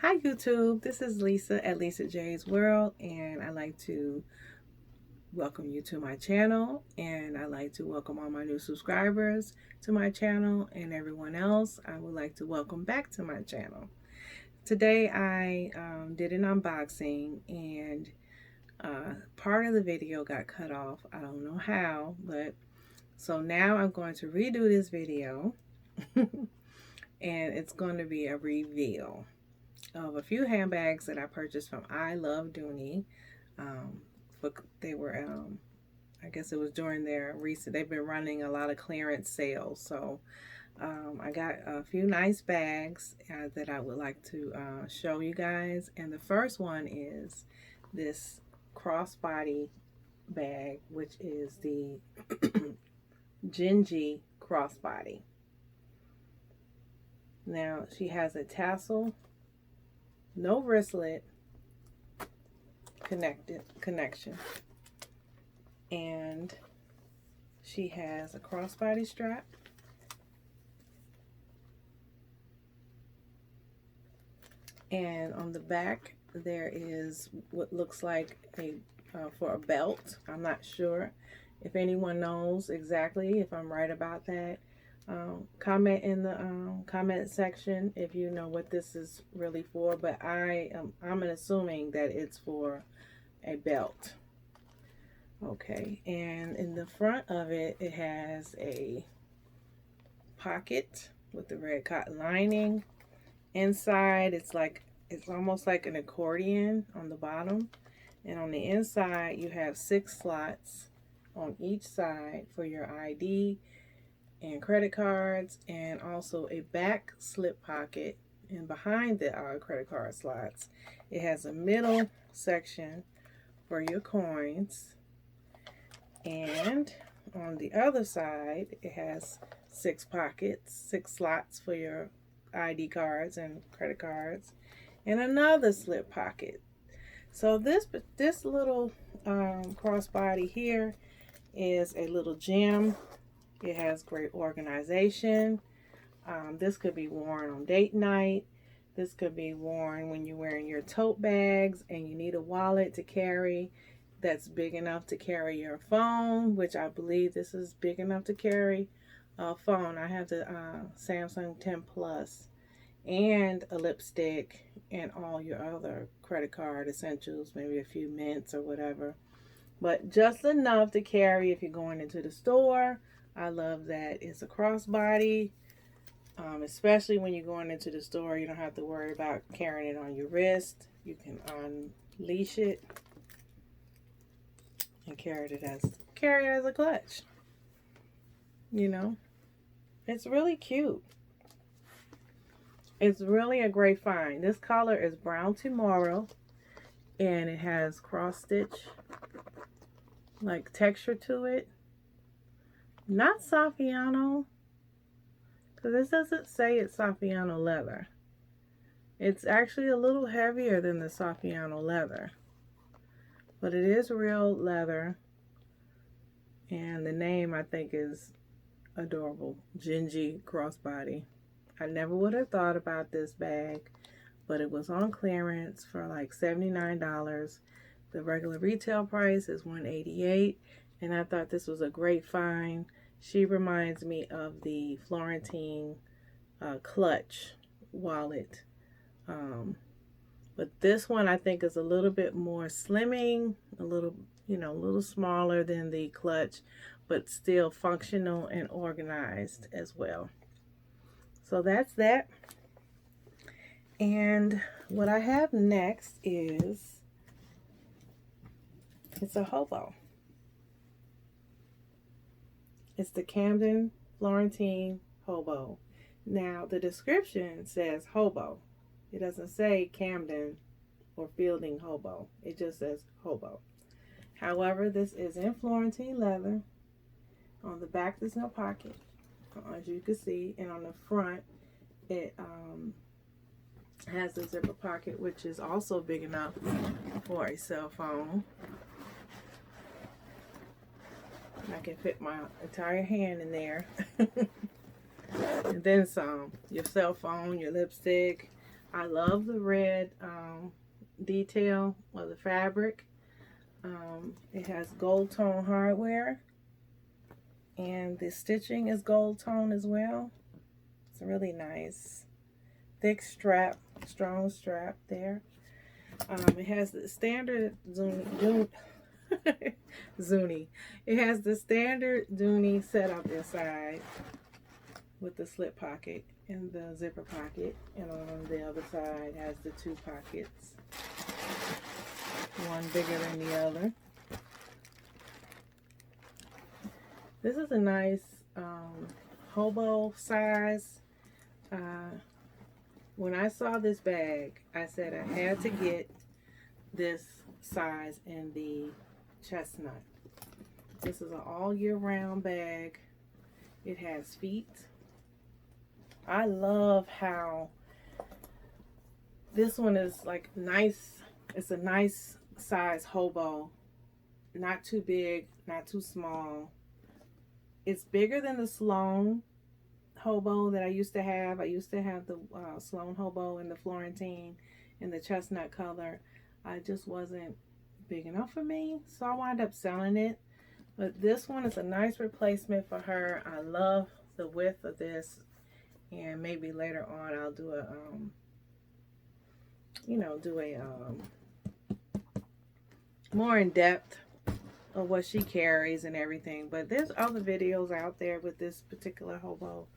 Hi YouTube, this is Lisa at Lisa J's World, and I'd like to welcome you to my channel, and I'd like to welcome all my new subscribers to my channel, and everyone else I would like to welcome back to my channel. Today I did an unboxing, and part of the video got cut off. I don't know how, but so now I'm going to redo this video and it's going to be a reveal of a few handbags that I purchased from I Love Dooney. They were, I guess it was during their recent, they've been running a lot of clearance sales. So I got a few nice bags that I would like to show you guys. And the first one is this crossbody bag, which is the Gingy crossbody. Now she has a tassel, no wristlet connection, and she has a crossbody strap, and on the back there is what looks like a for a belt. I'm not sure if anyone knows exactly if I'm right about that. Comment in the comment section if you know what this is really for, but I'm assuming that it's for a belt. Okay, and in the front of it, it has a pocket with the red cotton lining. Inside, it's almost like an accordion on the bottom, and on the inside you have 6 slots on each side for your ID and credit cards, and also a back slip pocket. And behind the credit card slots, it has a middle section for your coins, and on the other side it has 6 pockets, 6 slots for your ID cards and credit cards, and another slip pocket. So this little crossbody here is a little gem. It has great organization. This could be worn on date night. This could be worn when you're wearing your tote bags and you need a wallet to carry that's big enough to carry your phone, which I believe this is big enough to carry a phone. I have the Samsung 10 Plus, and a lipstick and all your other credit card essentials, maybe a few mints or whatever. But just enough to carry if you're going into the store. I love that it's a crossbody, especially when you're going into the store. You don't have to worry about carrying it on your wrist. You can unleash it and carry it as a clutch. You know, it's really cute. It's really a great find. This color is brown timoro, and it has cross stitch like texture to it. Not Saffiano, because this doesn't say it's Saffiano leather. It's actually a little heavier than the Saffiano leather, but it is real leather, and the name I think is adorable, Gingy crossbody. I never would have thought about this bag, but it was on clearance for like $79. The regular retail price is $188, and I thought this was a great find. She reminds me of the Florentine clutch wallet, but this one I think is a little bit more slimming, a little smaller than the clutch, but still functional and organized as well. So that's that. And what I have next is, it's a Hobo. It's the Camden Florentine Hobo. Now the description says Hobo. It doesn't say Camden or Fielding Hobo. It just says Hobo. However, this is in Florentine leather. On the back there's no pocket, as you can see, and on the front it has a zipper pocket, which is also big enough for a cell phone. I can fit my entire hand in there. And then some. Your cell phone, your lipstick, I love the red detail of the fabric. It has gold tone hardware, and the stitching is gold tone as well. It's really nice. Thick strap, strong strap there. It has the standard Dooney. It has the standard Dooney setup inside with the slip pocket and the zipper pocket, and on the other side has the two pockets, one bigger than the other. This is a nice hobo size. When I saw this bag, I said I had to get this size in the Chestnut. This is an all year round bag. It has feet. I love how this one is like nice. It's a nice size hobo. Not too big, not too small. It's bigger than the Sloan hobo that I used to have. I used to have the Sloan hobo in the Florentine in the chestnut color. I just wasn't big enough for me, so I wound up selling it. But this one is a nice replacement for her. I love the width of this, and maybe later on I'll do a more in depth of what she carries and everything. But there's other videos out there with this particular hobo.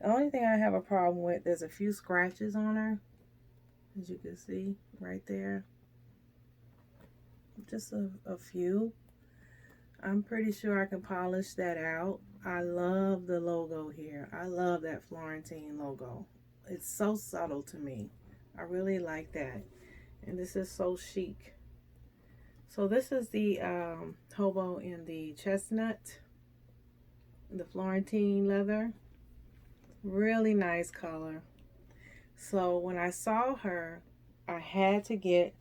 The only thing I have a problem with, there's a few scratches on her, as you can see right there. Just a few. I'm pretty sure I can polish that out. I love the logo here. I love that Florentine logo. It's so subtle to me. I really like that. And this is so chic. So this is the hobo in the chestnut, the Florentine leather. Really nice color. So when I saw her, I had to get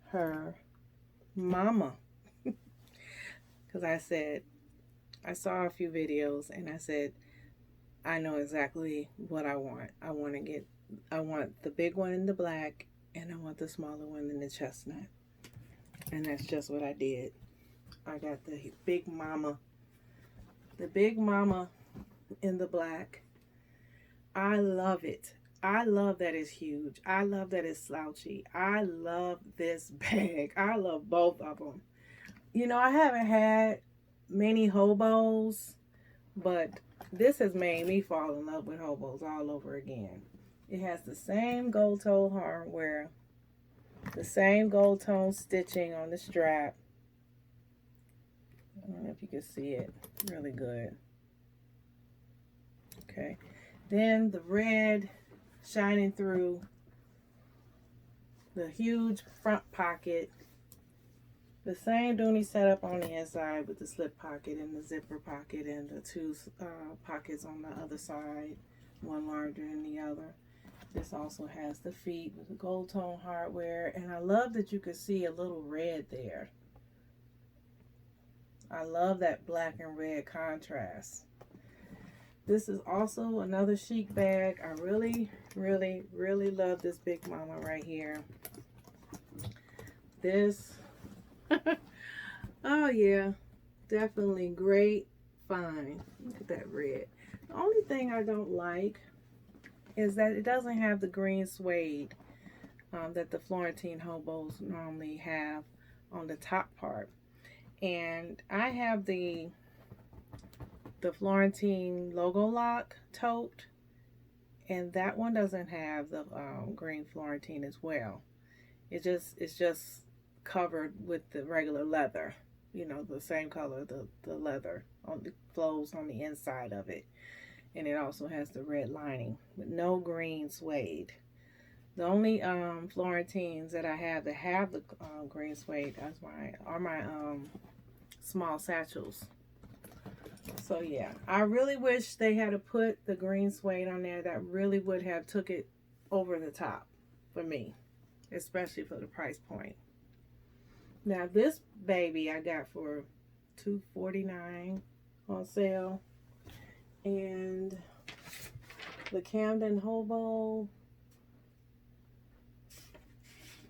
her mama. Because I said, I saw a few videos and I said, I know exactly what I want. I want the big one in the black, and I want the smaller one in the chestnut. And that's just what I did. I got the big mama in the black. I love it. I love that it's huge. I love that it's slouchy. I love this bag. I love both of them. You know, I haven't had many hobos, but this has made me fall in love with hobos all over again. It has the same gold tone hardware, the same gold tone stitching on the strap. I don't know if you can see it really good. Okay. Then the red shining through, the huge front pocket, the same Dooney setup on the inside with the slip pocket and the zipper pocket and the two pockets on the other side, one larger than the other. This also has the feet with the gold tone hardware, and I love that you can see a little red there. I love that black and red contrast. This is also another chic bag. I really, really, really love this big mama right here. This, oh yeah, definitely great find. Look at that red. The only thing I don't like is that it doesn't have the green suede that the Florentine hobos normally have on the top part. And I have the Florentine logo lock tote, and that one doesn't have the green Florentine as well. It's just covered with the regular leather, you know, the same color, the leather on the flows on the inside of it, and it also has the red lining with no green suede. The only Florentines that I have that have the green suede are my small satchels. So yeah, I really wish they had to put the green suede on there. That really would have took it over the top for me, especially for the price point. Now this baby I got for $2.49 on sale, and the Camden hobo,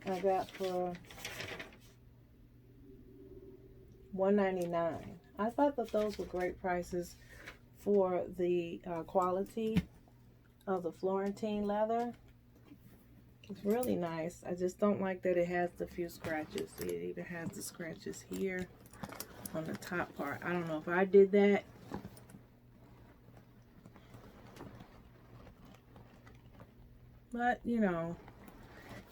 I got for $1.99. I thought that those were great prices for the quality of the Florentine leather. It's really nice. I just don't like that it has the few scratches. See, it even has the scratches here on the top part. I don't know if I did that. But, you know,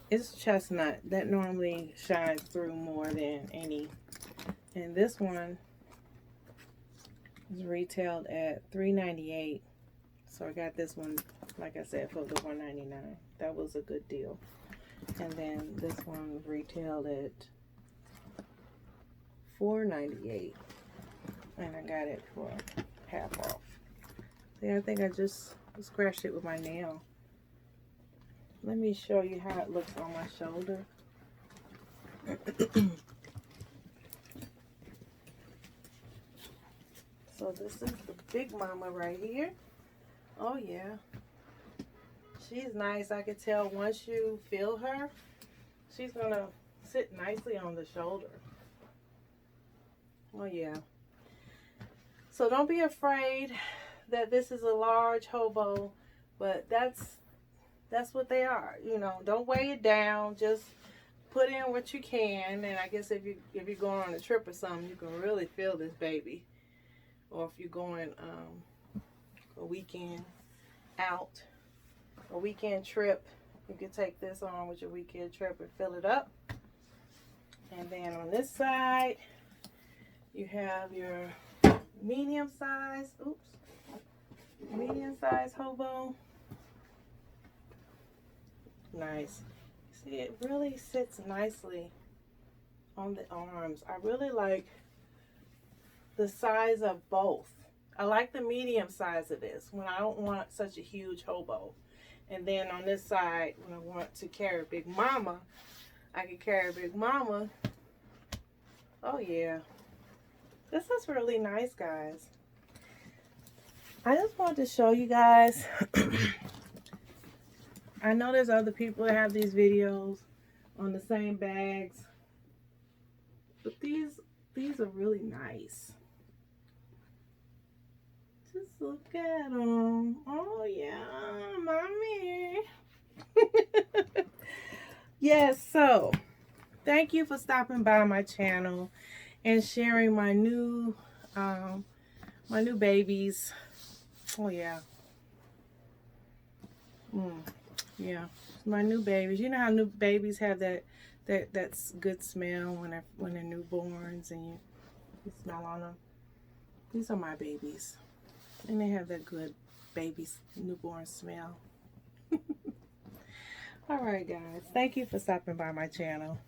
it's chestnut. That normally shines through more than any. And this one is retailed at $3.98. So I got this one, like I said, for the $1.99. That was a good deal. And then this one retailed at $4.98. And I got it for half off. See, I think I just scratched it with my nail. Let me show you how it looks on my shoulder. So this is the big mama right here. Oh yeah. She's nice. I could tell once you feel her, she's gonna sit nicely on the shoulder. Oh yeah. So don't be afraid that this is a large hobo, but that's what they are. You know, don't weigh it down. Just put in what you can. And I guess if you're going on a trip or something, you can really feel this baby. Or if you're going a weekend out, a weekend trip, you can take this on with your weekend trip and fill it up. And then on this side, you have your medium size, medium size hobo. Nice. See, it really sits nicely on the arms. I really like the size of both. I like the medium size of this when I don't want such a huge hobo. And then on this side, when I want to carry Big Mama, I can carry Big Mama. Oh yeah. This is really nice, guys. I just wanted to show you guys. I know there's other people that have these videos on the same bags, but these are really nice. Just look at them. Oh yeah, mommy. Yes, so thank you for stopping by my channel and sharing my new babies. Oh yeah. Yeah, my new babies. You know how new babies have that's good smell when they're newborns, and you smell on them. These are my babies, and they have that good newborn smell. All right, guys. Thank you for stopping by my channel.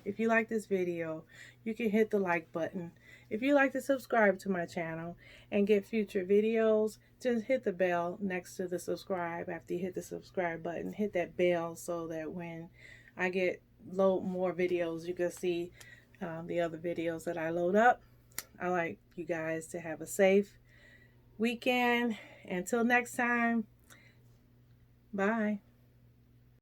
If you like this video, you can hit the like button. If you like to subscribe to my channel and get future videos, just hit the bell next to the subscribe. After you hit the subscribe button, hit that bell so that when I load more videos, you can see the other videos that I load up. I like you guys to have a safe weekend. Until next time, bye.